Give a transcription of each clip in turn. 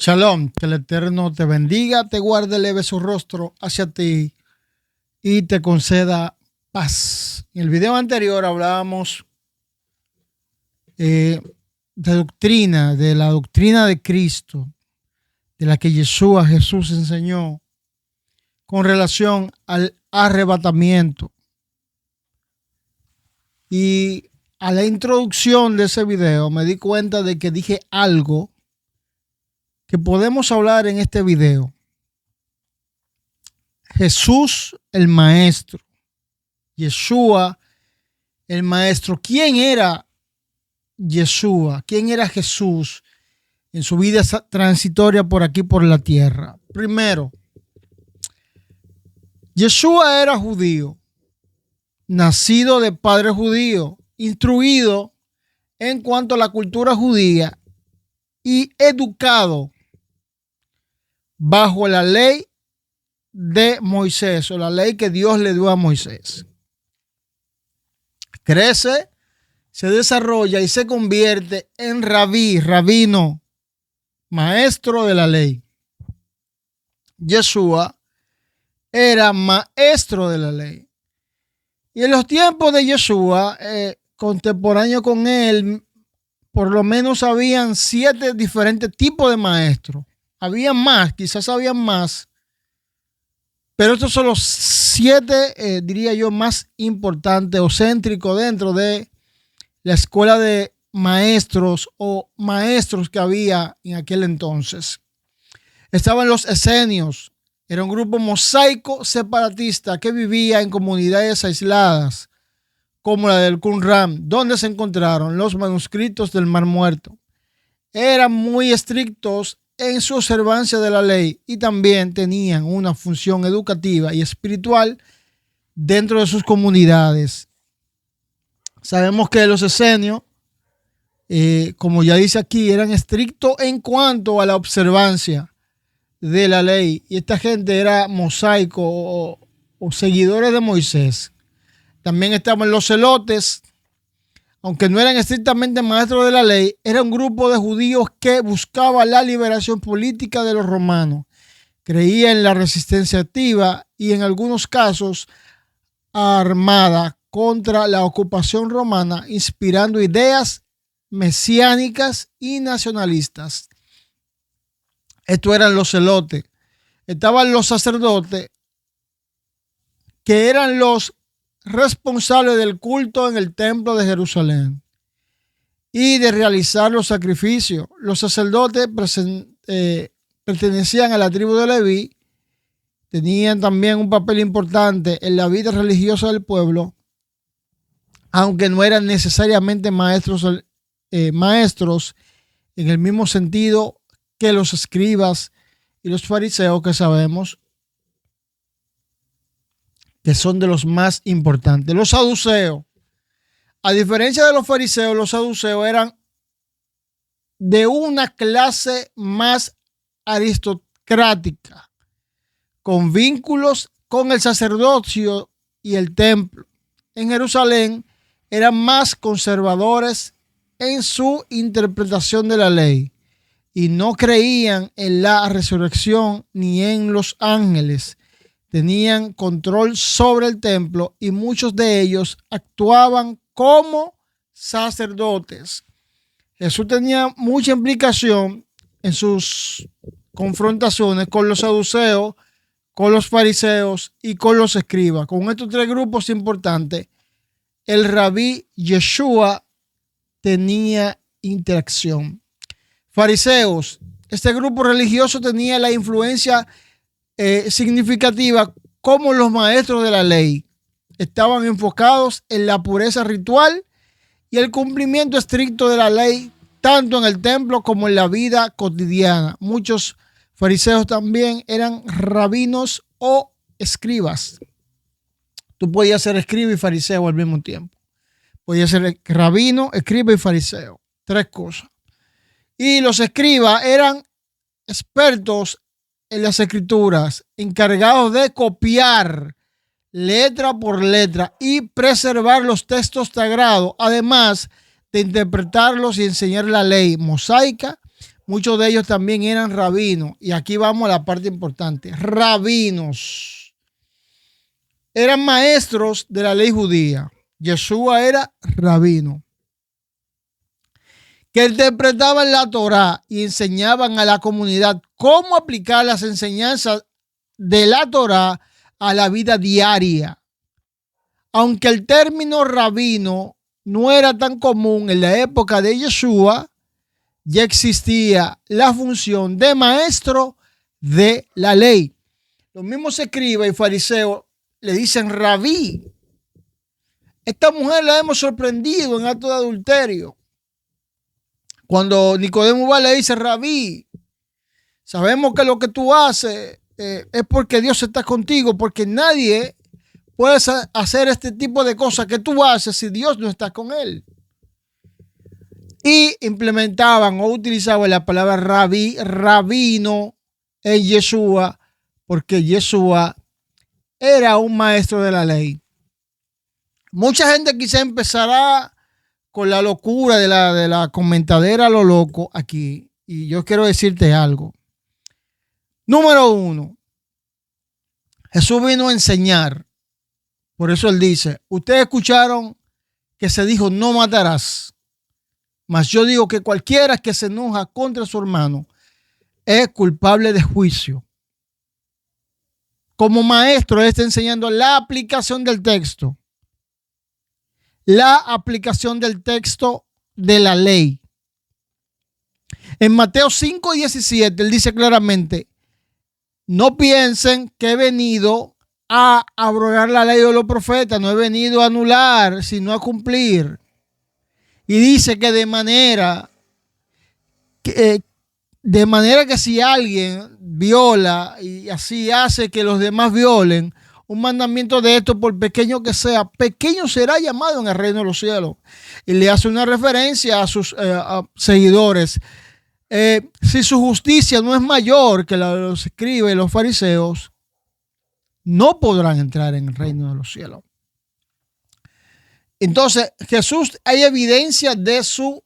Shalom, que el Eterno te bendiga, te guarde, eleve su rostro hacia ti y te conceda paz. En el video anterior hablábamos de la doctrina de Cristo, de la que Jesús enseñó con relación al arrebatamiento. Y a la introducción de ese video me di cuenta de que dije algo que podemos hablar en este video. Jesús el Maestro, Yeshua el Maestro. ¿Quién era Yeshua? ¿Quién era Jesús en su vida transitoria por aquí, por la tierra? Primero, Yeshua era judío, nacido de padre judío, instruido en cuanto a la cultura judía y educado bajo la ley de Moisés, o la ley que Dios le dio a Moisés. Crece, se desarrolla y se convierte en rabino, maestro de la ley. Yeshua era maestro de la ley. Y en los tiempos de Yeshua, contemporáneo con él, por lo menos habían 7 diferentes tipos de maestros. Había más, quizás habían más, pero estos son los 7, diría yo, más importantes o céntricos dentro de la escuela de maestros o maestros que había en aquel entonces. Estaban los esenios, era un grupo mosaico separatista que vivía en comunidades aisladas, como la del Qumran, donde se encontraron los manuscritos del Mar Muerto. Eran muy estrictos en su observancia de la ley y también tenían una función educativa y espiritual dentro de sus comunidades. Sabemos que los esenios, como ya dice aquí, eran estrictos en cuanto a la observancia de la ley, y esta gente era mosaico o seguidores de Moisés. También estaban los celotes. Aunque no eran estrictamente maestros de la ley, era un grupo de judíos que buscaba la liberación política de los romanos. Creía en la resistencia activa y en algunos casos armada contra la ocupación romana, inspirando ideas mesiánicas y nacionalistas. Estos eran los celotes. Estaban los sacerdotes, que eran los responsables del culto en el templo de Jerusalén y de realizar los sacrificios. Los sacerdotes pertenecían a la tribu de Leví, tenían también un papel importante en la vida religiosa del pueblo, aunque no eran necesariamente maestros en el mismo sentido que los escribas y los fariseos, que sabemos que son de los más importantes. Los saduceos, a diferencia de los fariseos, los saduceos eran de una clase más aristocrática, con vínculos con el sacerdocio y el templo. En Jerusalén eran más conservadores en su interpretación de la ley y no creían en la resurrección ni en los ángeles. Tenían control sobre el templo y muchos de ellos actuaban como sacerdotes. Jesús tenía mucha implicación en sus confrontaciones con los saduceos, con los fariseos y con los escribas. Con estos 3 grupos importantes, el rabí Yeshua tenía interacción. Fariseos, este grupo religioso tenía la influencia significativa como los maestros de la ley. Estaban enfocados en la pureza ritual y el cumplimiento estricto de la ley, tanto en el templo como en la vida cotidiana. Muchos fariseos también eran rabinos o escribas. Tú podías ser escriba y fariseo al mismo tiempo. Podías ser rabino, escriba y fariseo. 3 cosas. Y los escribas eran expertos en las escrituras, encargados de copiar letra por letra y preservar los textos sagrados, además de interpretarlos y enseñar la ley mosaica Muchos de ellos también eran rabinos. Y aquí vamos a la parte importante. Rabinos. Eran maestros de la ley judía. Yeshua era rabino, que interpretaban la Torá y enseñaban a la comunidad cómo aplicar las enseñanzas de la Torá a la vida diaria. Aunque el término rabino no era tan común en la época de Yeshua, ya existía la función de maestro de la ley. Los mismos escribas y fariseos le dicen rabí. Esta mujer la hemos sorprendido en acto de adulterio. Cuando Nicodemo va, le dice, rabí, sabemos que lo que tú haces es porque Dios está contigo, porque nadie puede hacer este tipo de cosas que tú haces si Dios no está con él. Y implementaban o utilizaban la palabra rabí, rabino en Yeshua, porque Yeshua era un maestro de la ley. Mucha gente quizá empezará con la locura de la comentadera a lo loco aquí. Y yo quiero decirte algo. Número 1. Jesús vino a enseñar. Por eso él dice, ustedes escucharon que se dijo no matarás. Mas yo digo que cualquiera que se enoja contra su hermano es culpable de juicio. Como maestro, él está enseñando la aplicación del texto. La aplicación del texto de la ley. En Mateo 5:17, él dice claramente, no piensen que he venido a abrogar la ley de los profetas, no he venido a anular, sino a cumplir. Y dice que de manera que si alguien viola y así hace que los demás violen, un mandamiento de esto, por pequeño que sea, pequeño será llamado en el reino de los cielos. Y le hace una referencia a sus seguidores. Si su justicia no es mayor que la de los escribas y los fariseos, no podrán entrar en el reino de los cielos. Entonces, Jesús, hay evidencia de su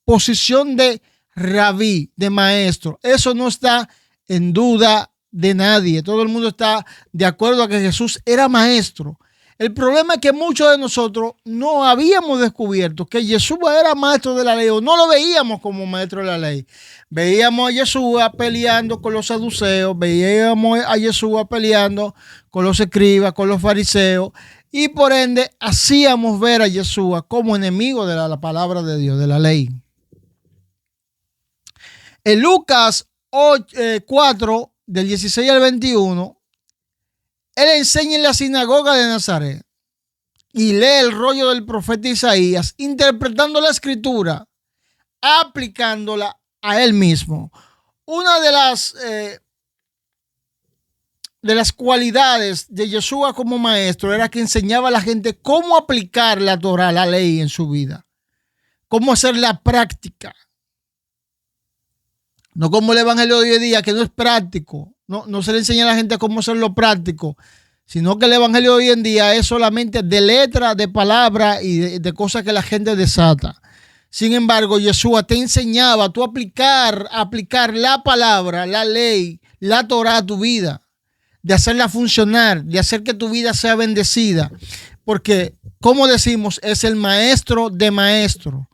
posición de rabí, de maestro. Eso no está en duda de nadie. Todo el mundo está de acuerdo a que Jesús era maestro. El problema es que muchos de nosotros no habíamos descubierto que Yeshua era maestro de la ley, o no lo veíamos como maestro de la ley. Veíamos a Yeshua peleando con los saduceos, veíamos a Yeshua peleando con los escribas, con los fariseos, y por ende hacíamos ver a Yeshua como enemigo de la palabra de Dios, de la ley. En Lucas 4, del 16 al 21, él enseña en la sinagoga de Nazaret y lee el rollo del profeta Isaías, interpretando la escritura, aplicándola a él mismo. Una de las cualidades de Yeshua como maestro era que enseñaba a la gente cómo aplicar la Torah, la ley, en su vida, cómo hacer la práctica. No como el evangelio de hoy día, que no es práctico. No se le enseña a la gente cómo hacerlo práctico, sino que el evangelio de hoy en día es solamente de letra, de palabra y de cosas que la gente desata. Sin embargo, Yeshua te enseñaba a tú aplicar la palabra, la ley, la Torah a tu vida, de hacerla funcionar, de hacer que tu vida sea bendecida. Porque, como decimos, es el maestro de maestros.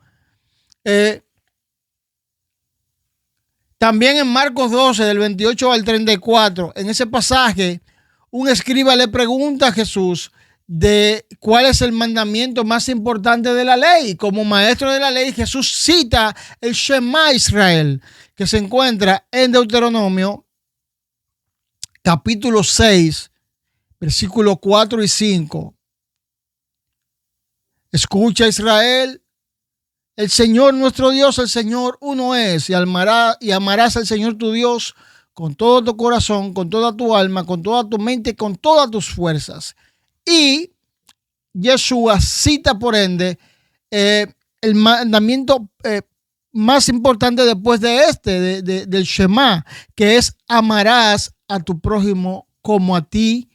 También en Marcos 12, del 28 al 34, en ese pasaje, un escriba le pregunta a Jesús de cuál es el mandamiento más importante de la ley. Como maestro de la ley, Jesús cita el Shema Israel, que se encuentra en Deuteronomio, capítulo 6, versículos 4 y 5. Escucha, Israel, el Señor nuestro Dios, el Señor uno es, y amarás al Señor tu Dios con todo tu corazón, con toda tu alma, con toda tu mente y con todas tus fuerzas. Y Yeshua cita por ende el mandamiento más importante después de del Shema, que es amarás a tu prójimo como a ti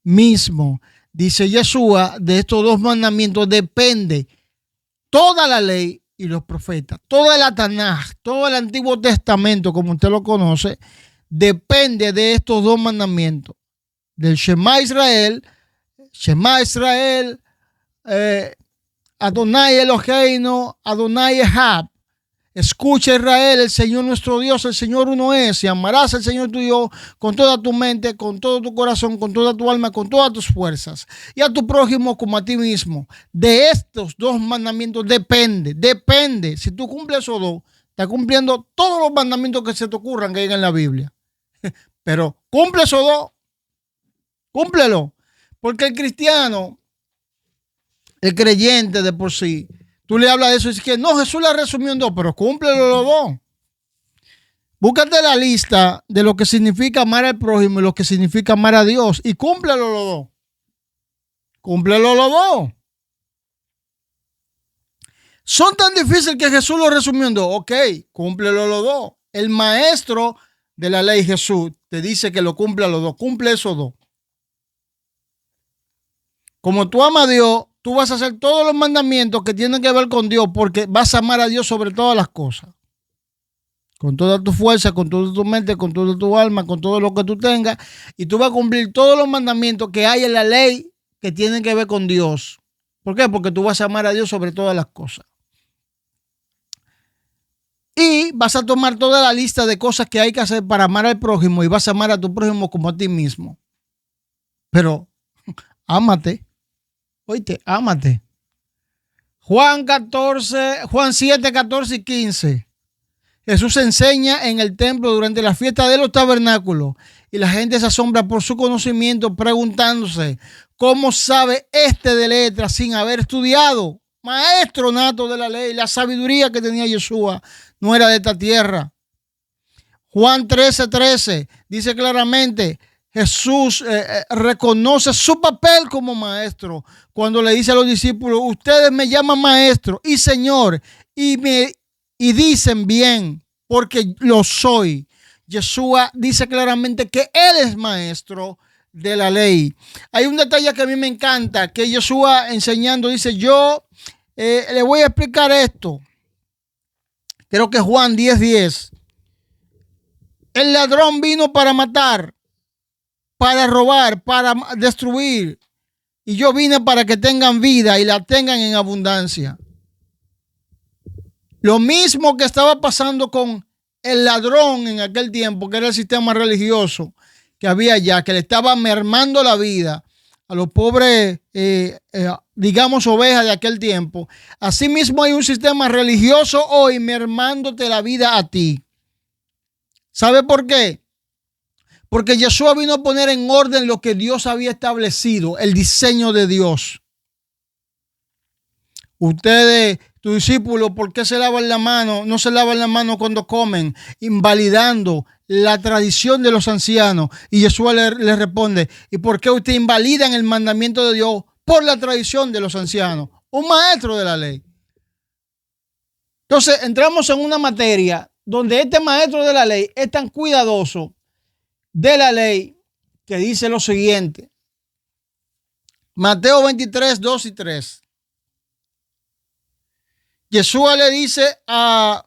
mismo. Dice Yeshua, de estos dos mandamientos depende toda la ley y los profetas. Toda la Tanaj, todo el Antiguo Testamento, como usted lo conoce, depende de estos dos mandamientos. Del Shema Israel, Adonai Eloheinu, Adonai Ehad. Escucha, Israel, el Señor nuestro Dios, el Señor uno es, y amarás al Señor tu Dios con toda tu mente, con todo tu corazón, con toda tu alma, con todas tus fuerzas, y a tu prójimo como a ti mismo. De estos dos mandamientos depende. Si tú cumples esos dos, estás cumpliendo todos los mandamientos que se te ocurran que hay en la Biblia. Pero cumple esos dos, cúmplelo, porque el cristiano, el creyente de por sí, tú le hablas de eso y dices que no, Jesús la resumió en dos, pero cúmplelo los dos. Búscate la lista de lo que significa amar al prójimo y lo que significa amar a Dios y cúmplelo los dos. Cúmplelo los dos. Son tan difíciles que Jesús lo resumió en dos. Ok, cúmplelo los dos. El maestro de la ley, Jesús, te dice que lo cumpla los dos. Cumple esos dos. Como tú amas a Dios, tú vas a hacer todos los mandamientos que tienen que ver con Dios porque vas a amar a Dios sobre todas las cosas. Con toda tu fuerza, con toda tu mente, con toda tu alma, con todo lo que tú tengas. Y tú vas a cumplir todos los mandamientos que hay en la ley que tienen que ver con Dios. ¿Por qué? Porque tú vas a amar a Dios sobre todas las cosas. Y vas a tomar toda la lista de cosas que hay que hacer para amar al prójimo y vas a amar a tu prójimo como a ti mismo. Pero ámate. Oíste, ámate. Juan 7, 14 y 15. Jesús enseña en el templo durante la fiesta de los tabernáculos y la gente se asombra por su conocimiento preguntándose cómo sabe de letra sin haber estudiado. Maestro nato de la ley, la sabiduría que tenía Yeshua no era de esta tierra. Juan 13 dice claramente, Jesús reconoce su papel como maestro cuando le dice a los discípulos, ustedes me llaman maestro y señor y dicen bien porque lo soy. Yeshua dice claramente que él es maestro de la ley. Hay un detalle que a mí me encanta, que Yeshua enseñando dice, yo le voy a explicar esto. Creo que Juan 10:10. El ladrón vino para matar, para robar, para destruir. Y yo vine para que tengan vida y la tengan en abundancia. Lo mismo que estaba pasando con el ladrón en aquel tiempo, que era el sistema religioso que había allá, que le estaba mermando la vida a los pobres, digamos, ovejas de aquel tiempo. Asimismo hay un sistema religioso hoy mermándote la vida a ti. ¿Sabe por qué? Porque Yeshua vino a poner en orden lo que Dios había establecido, el diseño de Dios. Ustedes, tus discípulos, ¿por qué se lavan la mano? No se lavan la mano cuando comen, invalidando la tradición de los ancianos. Y Yeshua le responde, ¿y por qué usted invalidan el mandamiento de Dios por la tradición de los ancianos? Un maestro de la ley. Entonces entramos en una materia donde este maestro de la ley es tan cuidadoso de la ley que dice lo siguiente. Mateo 23, 2 y 3. Yeshua le dice a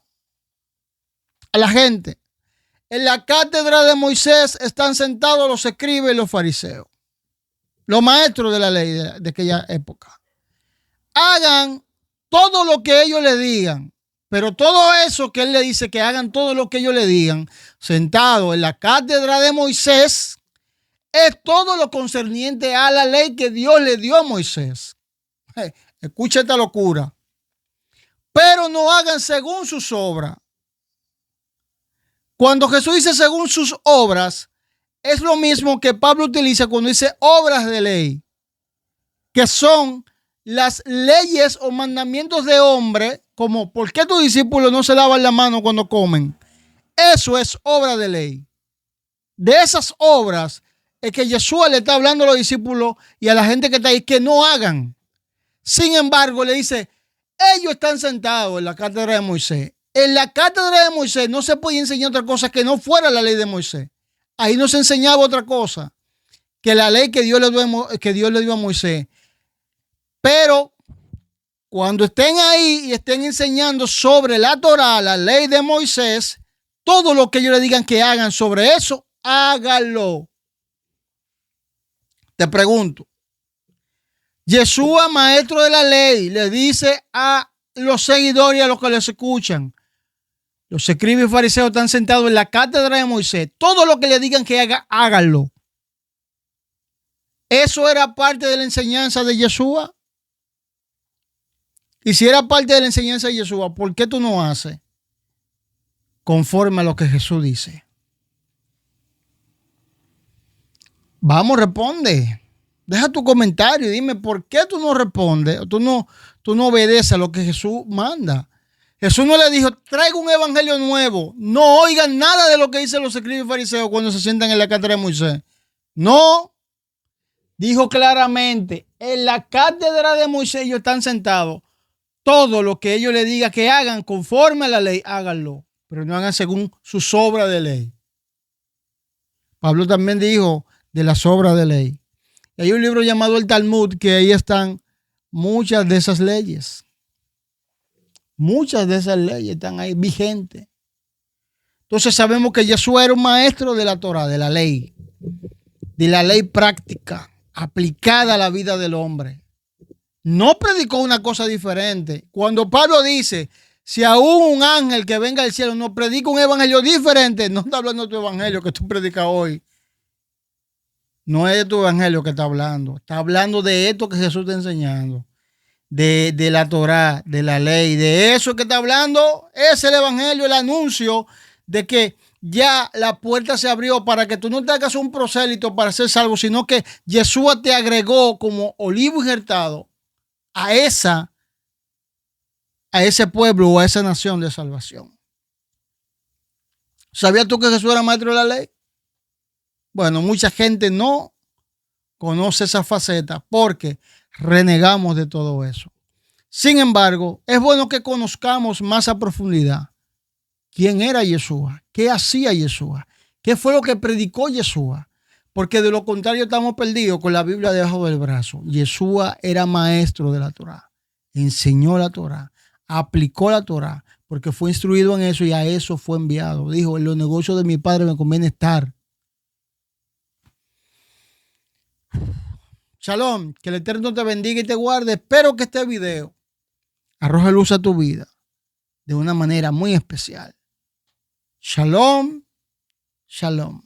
la gente, en la cátedra de Moisés están sentados los escribas y los fariseos, los maestros de la ley de aquella época. Hagan todo lo que ellos le digan, pero todo eso que él le dice que hagan todo lo que ellos le digan, sentado en la cátedra de Moisés, es todo lo concerniente a la ley que Dios le dio a Moisés. Escucha esta locura. Pero no hagan según sus obras. Cuando Jesús dice según sus obras, es lo mismo que Pablo utiliza cuando dice obras de ley, que son las leyes o mandamientos de hombre, como ¿por qué tus discípulos no se lavan la mano cuando comen? Eso es obra de ley. De esas obras es que Yeshua le está hablando a los discípulos y a la gente que está ahí que no hagan. Sin embargo, le dice, ellos están sentados en la cátedra de Moisés. En la cátedra de Moisés no se podía enseñar otra cosa que no fuera la ley de Moisés. Ahí no se enseñaba otra cosa que la ley que Dios le dio a Moisés. Pero cuando estén ahí y estén enseñando sobre la Torá, la ley de Moisés, todo lo que ellos le digan que hagan sobre eso, háganlo. Te pregunto, Yeshua, maestro de la ley, le dice a los seguidores y a los que les escuchan, los escribas y fariseos están sentados en la cátedra de Moisés, todo lo que le digan que haga, háganlo. ¿Eso era parte de la enseñanza de Yeshua? Y si era parte de la enseñanza de Yeshua, ¿por qué tú no haces conforme a lo que Jesús dice? Vamos, responde. Deja tu comentario y dime por qué tú no respondes, tú no obedeces a lo que Jesús manda. Jesús no le dijo, traiga un evangelio nuevo. No oigan nada de lo que dicen los escribas y fariseos cuando se sientan en la cátedra de Moisés. No. Dijo claramente, en la cátedra de Moisés ellos están sentados. Todo lo que ellos le digan que hagan conforme a la ley, háganlo. Pero no hagan según sus obras de ley. Pablo también dijo de las obras de ley. Hay un libro llamado el Talmud, que ahí están muchas de esas leyes. Muchas de esas leyes están ahí vigentes. Entonces sabemos que Yeshua era un maestro de la Torah, de la ley práctica, aplicada a la vida del hombre. No predicó una cosa diferente. Cuando Pablo dice, si aún un ángel que venga del cielo nos predica un evangelio diferente, no está hablando de tu evangelio que tú predicas hoy. No es de tu evangelio que está hablando. Está hablando de esto que Jesús está enseñando. De la Torá, de la ley. De eso que está hablando es el evangelio, el anuncio de que ya la puerta se abrió para que tú no te hagas un prosélito para ser salvo, sino que Yeshua te agregó como olivo injertado a ese pueblo o a esa nación de salvación. ¿Sabías tú que Jesús era maestro de la ley? Bueno, mucha gente no conoce esa faceta porque renegamos de todo eso. Sin embargo, es bueno que conozcamos más a profundidad quién era Yeshua, qué hacía Yeshua, qué fue lo que predicó Yeshua, porque de lo contrario estamos perdidos con la Biblia debajo del brazo. Yeshua era maestro de la Torá, enseñó la Torá, aplicó la Torá, porque fue instruido en eso y a eso fue enviado. Dijo, en los negocios de mi padre me conviene estar. Shalom, que el Eterno te bendiga y te guarde. Espero que este video arroje luz a tu vida de una manera muy especial. Shalom, shalom.